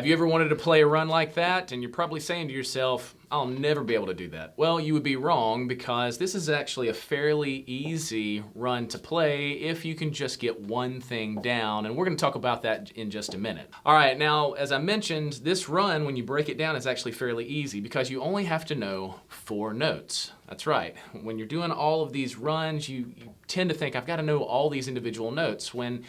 Have you ever wanted to play a run like that? And you're probably saying to yourself, I'll never be able to do that. Well, you would be wrong, because this is actually a fairly easy run to play if you can just get one thing down, and we're going to talk about that in just a minute. All right, now, as I mentioned, this run, when you break it down, is actually fairly easy because you only have to know 4 notes. That's right. When you're doing all of these runs, you tend to think, I've got to know all these individual notes, when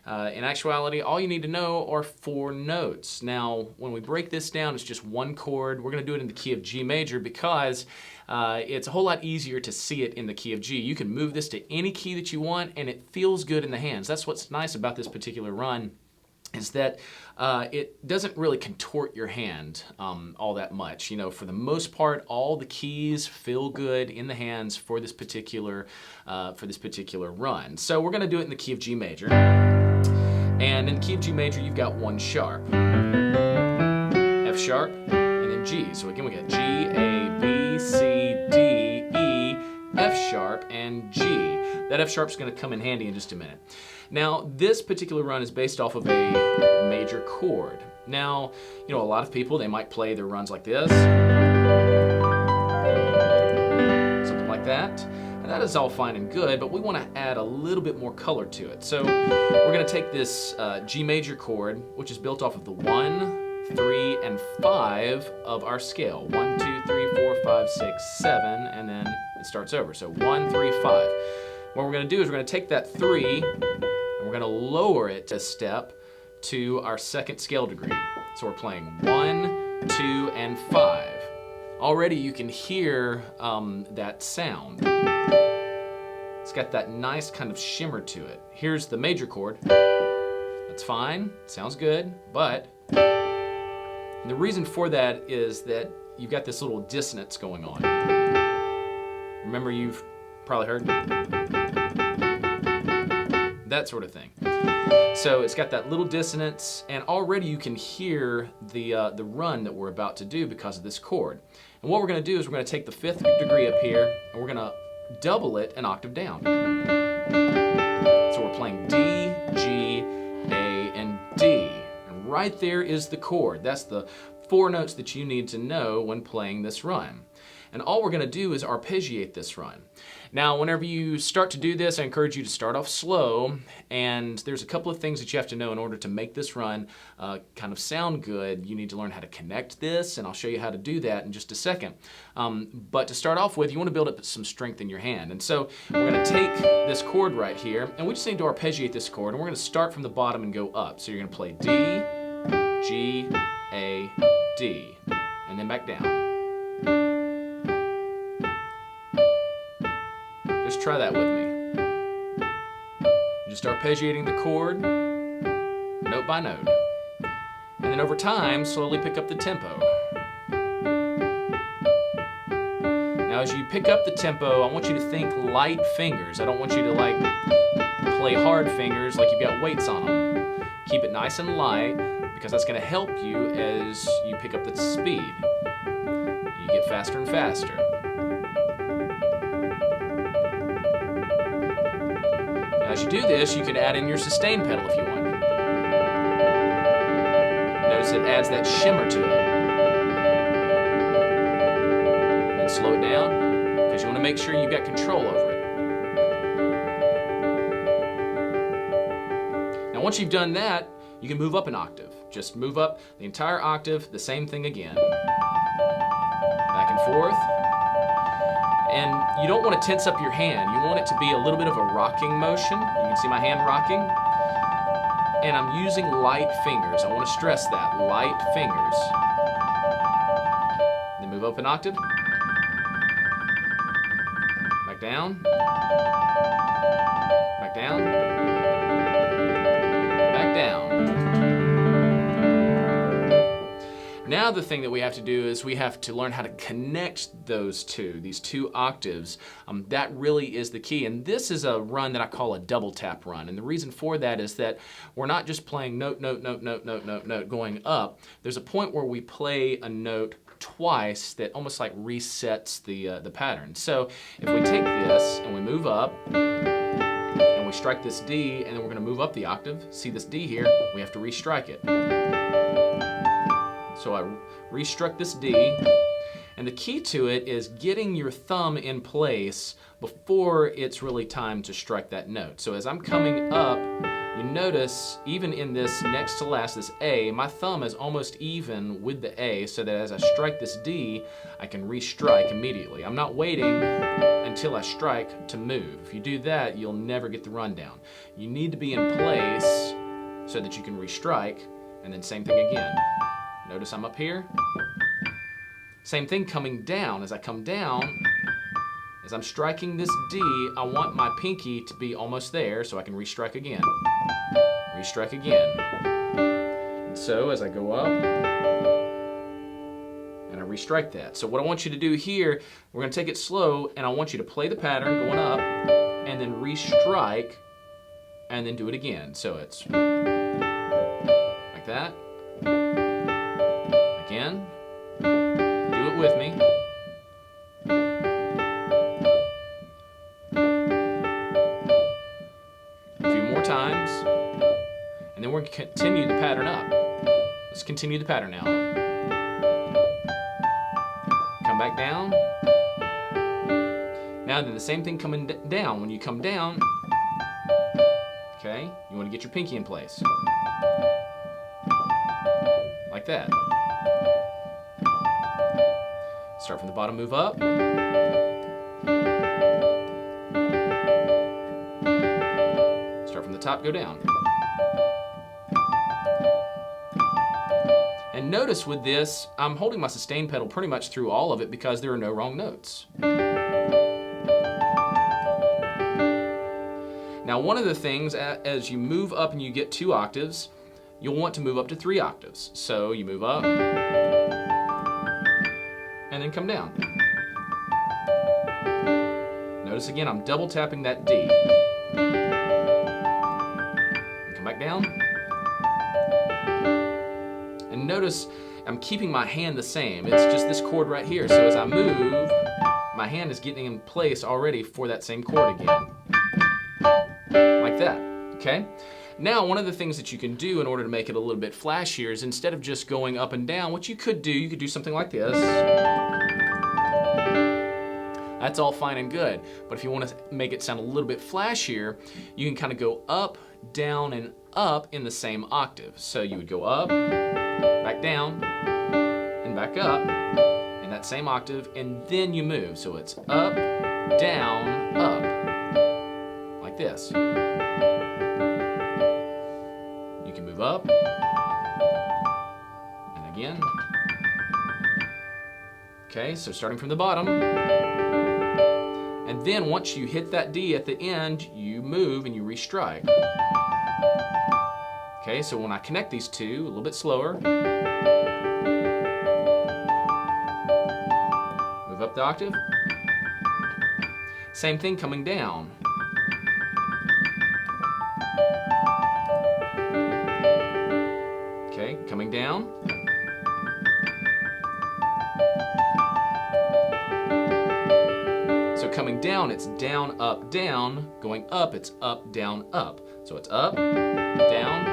in actuality, all you need to know are 4 notes. Now, when we break this down, it's just one chord. We're going to do it in the key of G major because it's a whole lot easier to see it in the key of G. You can move this to any key that you want, and it feels good in the hands. That's what's nice about this particular run, is that it doesn't really contort your hand all that much. You know, for the most part, all the keys feel good in the hands for this particular run. So we're going to do it in the key of G major. And in the key of G major, you've got 1 sharp, F sharp, and then G. So again, we got G, A, B, C, D, E, F sharp, and G. That F sharp is going to come in handy in just a minute. Now, this particular run is based off of a major chord. Now, you know, a lot of people, they might play their runs like this, something like that. And that is all fine and good, but we want to add a little bit more color to it. So we're going to take this G major chord, which is built off of the 1, 3, and 5 of our scale. 1, 2, 3, 4, 5, 6, 7, and then it starts over. So 1, 3, 5. What we're going to do is we're going to take that 3, and we're going to lower it a step to our 2nd scale degree. So we're playing 1, 2, and 5. Already you can hear that sound. It's got that nice kind of shimmer to it. Here's the major chord. That's fine, sounds good, but the reason for that is that you've got this little dissonance going on. Remember, you've probably heard that sort of thing. So it's got that little dissonance, and already you can hear the run that we're about to do because of this chord. And what we're going to do is we're going to take the 5th degree up here, and we're going to double it an octave down. So we're playing D, G, A, and D. And right there is the chord. That's the 4 notes that you need to know when playing this run. And all we're going to do is arpeggiate this run. Now, whenever you start to do this, I encourage you to start off slow, and there's a couple of things that you have to know in order to make this run kind of sound good. You need to learn how to connect this, and I'll show you how to do that in just a second. But to start off with, you want to build up some strength in your hand. And so we're going to take this chord right here, and we just need to arpeggiate this chord, and we're going to start from the bottom and go up. So you're going to play D, G, A, D, and then back down. Just try that with me. Just arpeggiating the chord, note by note. And then over time, slowly pick up the tempo. Now as you pick up the tempo, I want you to think light fingers. I don't want you to like play hard fingers like you've got weights on them. Keep it nice and light, because that's going to help you as you pick up the speed. You get faster and faster. As you do this, you can add in your sustain pedal if you want. Notice it adds that shimmer to it. And slow it down, because you want to make sure you've got control over it. Now once you've done that, you can move up an octave. Just move up the entire octave, the same thing again. Back and forth. And you don't want to tense up your hand. You want it to be a little bit of a rocking motion. You can see my hand rocking. And I'm using light fingers. I want to stress that, light fingers. Then move up an octave. Back down. Back down. Back down. Now the thing that we have to do is we have to learn how to connect these two octaves. That really is the key. And this is a run that I call a double tap run. And the reason for that is that we're not just playing note, note, note, note, note, note, note going up. There's a point where we play a note twice that almost like resets the pattern. So if we take this and we move up, and we strike this D, and then we're going to move up the octave. See this D here? We have to restrike it. So I restruck this D, and the key to it is getting your thumb in place before it's really time to strike that note. So as I'm coming up, you notice even in this next to last, this A, my thumb is almost even with the A, so that as I strike this D, I can restrike immediately. I'm not waiting until I strike to move. If you do that, you'll never get the rundown. You need to be in place so that you can restrike, and then same thing again. Notice I'm up here. Same thing coming down. As I come down, as I'm striking this D, I want my pinky to be almost there so I can restrike again. Restrike again. And so as I go up, and I restrike that. So what I want you to do here, we're going to take it slow, and I want you to play the pattern going up, and then restrike, and then do it again. So it's like that. Again. Do it with me. A few more times. And then we're going to continue the pattern up. Let's continue the pattern now. Come back down. Now then the same thing coming down. When you come down, okay, you want to get your pinky in place. Like that. Start from the bottom, move up. Start from the top, go down. And notice with this, I'm holding my sustain pedal pretty much through all of it because there are no wrong notes. Now one of the things, as you move up and you get 2 octaves, you'll want to move up to 3 octaves. So you move up, and then come down. Notice again, I'm double tapping that D. And come back down. And notice I'm keeping my hand the same. It's just this chord right here. So as I move, my hand is getting in place already for that same chord again. Like that, okay? Now, one of the things that you can do in order to make it a little bit flashier is instead of just going up and down, what you could do something like this. That's all fine and good, but if you want to make it sound a little bit flashier, you can kind of go up, down, and up in the same octave. So you would go up, back down, and back up in that same octave, and then you move. So it's up, down, up, like this. You can move up, and again. Okay, so starting from the bottom, and then once you hit that D at the end, you move and you restrike. Okay, so when I connect these two, a little bit slower. Move up the octave. Same thing coming down. Okay, coming down. So coming down, it's down, up, down. Going up, it's up, down, up. So it's up, down,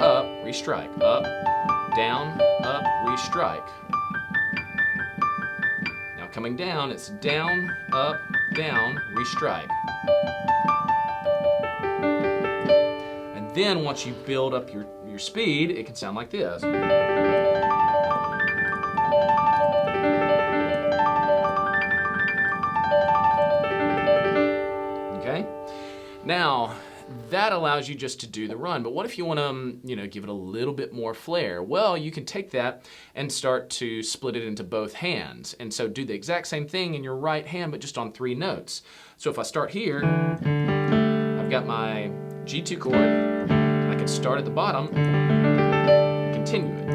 up, restrike. Up, down, up, restrike. Now coming down, it's down, up, down, restrike. And then once you build up your speed, it can sound like this. Okay? Now, that allows you just to do the run, but what if you want to, give it a little bit more flair? Well, you can take that and start to split it into both hands. And so do the exact same thing in your right hand, but just on 3 notes. So if I start here, I've got my G2 chord, and I can start at the bottom, continue it.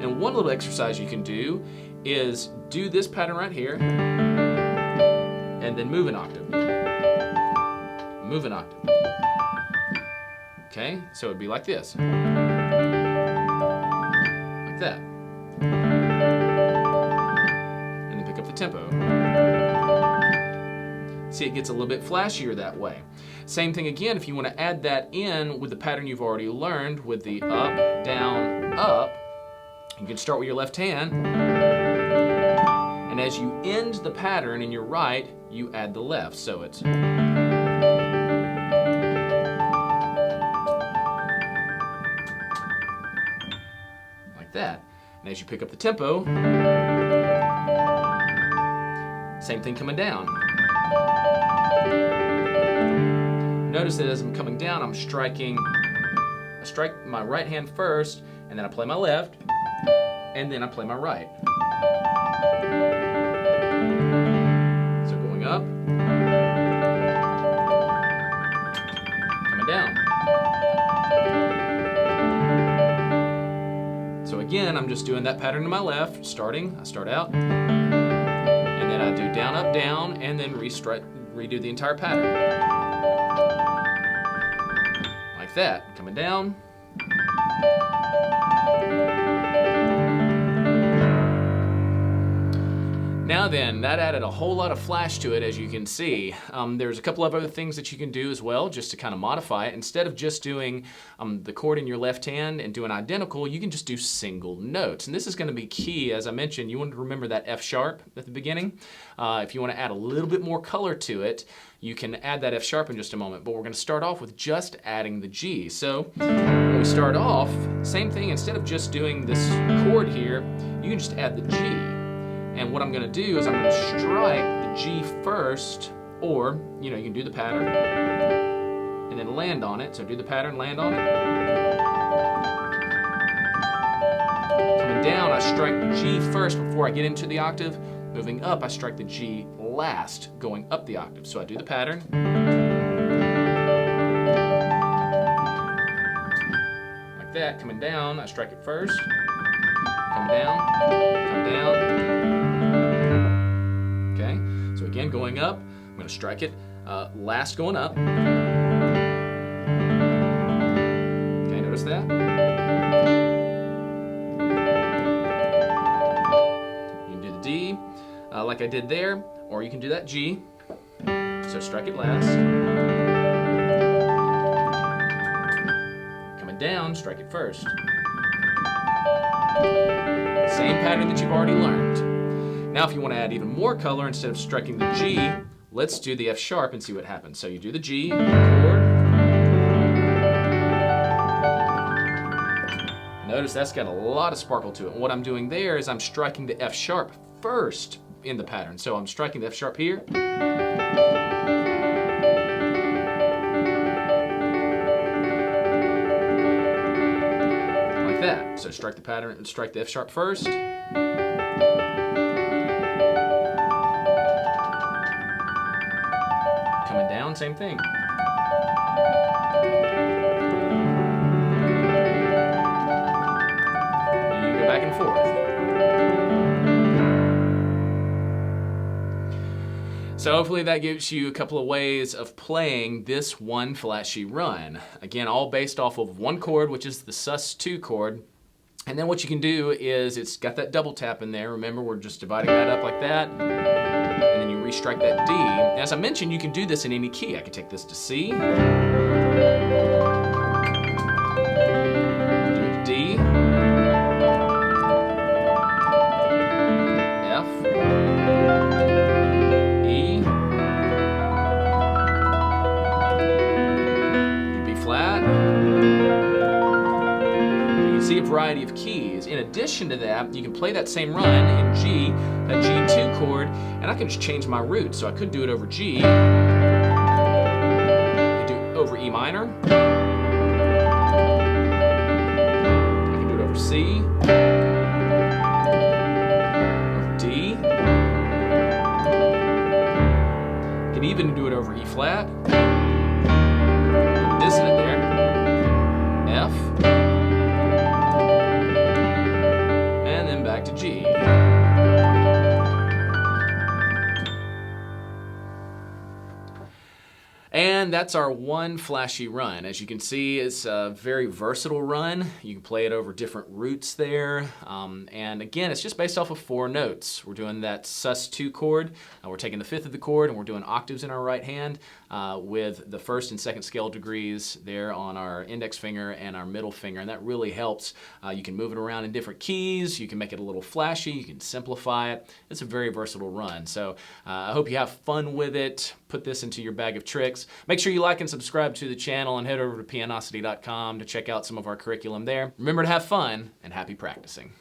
And one little exercise you can do is do this pattern right here, and then move an octave. Move an octave. Okay, so it'd be like this. Like that. And then pick up the tempo. See, it gets a little bit flashier that way. Same thing again, if you want to add that in with the pattern you've already learned with the up, down, up, You can start with your left hand, and as you end the pattern in your right, you add the left. So it's like that. And as you pick up the tempo, same thing coming down. Notice that as I'm coming down, I strike my right hand first, and then I play my left, and then I play my right. So going up, coming down. So again, I'm just doing that pattern to my left, starting. I start out, and then I do down, up, down, and then redo the entire pattern. Like that, coming down. Now then, that added a whole lot of flash to it, as you can see. There's a couple of other things that you can do as well, just to kind of modify it. Instead of just doing the chord in your left hand and doing identical, you can just do single notes. And this is going to be key. As I mentioned, you want to remember that F sharp at the beginning. If you want to add a little bit more color to it, you can add that F sharp in just a moment. But we're going to start off with just adding the G. So when we start off, same thing. Instead of just doing this chord here, you can just add the G. And what I'm going to do is I'm going to strike the G first, or, you know, you can do the pattern and then land on it. So do the pattern, land on it. Coming down, I strike the G first before I get into the octave. Moving up, I strike the G last, going up the octave. So I do the pattern. Like that. Coming down, I strike it first. Come down, come down. Okay, so again, going up, I'm going to strike it last going up. Okay, notice that? You can do the D like I did there, or you can do that G. So strike it last. Coming down, strike it first. Same pattern that you've already learned. Now if you want to add even more color, instead of striking the G, let's do the F sharp and see what happens. So you do the G, chord. Notice that's got a lot of sparkle to it. And what I'm doing there is I'm striking the F sharp first in the pattern. So I'm striking the F sharp here. Like that. So strike the pattern and strike the F sharp first. Coming down, same thing. And you go back and forth. So hopefully that gives you a couple of ways of playing this one flat sheet run. Again, all based off of one chord, which is the Sus2 chord. And then what you can do is, it's got that double tap in there. Remember, we're just dividing that up like that. And then you restrike that D. As I mentioned, you can do this in any key. I can take this to C. Do it to D. F. E. Do B flat. You can see a variety of keys. In addition to that, you can play that same run in G, that G2 chord, and I can just change my root. So I could do it over G, I could do it over E minor, I can do it over C, over D, I can even do it over E flat, dissonant there, F, and then back to G. And that's our one flashy run. As you can see, it's a very versatile run. You can play it over different roots there. And again, it's just based off of 4 notes. We're doing that Sus2 chord. We're taking the 5th of the chord and we're doing octaves in our right hand with the 1st and 2nd scale degrees there on our index finger and our middle finger. And that really helps. You can move it around in different keys. You can make it a little flashy. You can simplify it. It's a very versatile run. So I hope you have fun with it. Put this into your bag of tricks. Make sure you like and subscribe to the channel and head over to pianosity.com to check out some of our curriculum there. Remember to have fun and happy practicing.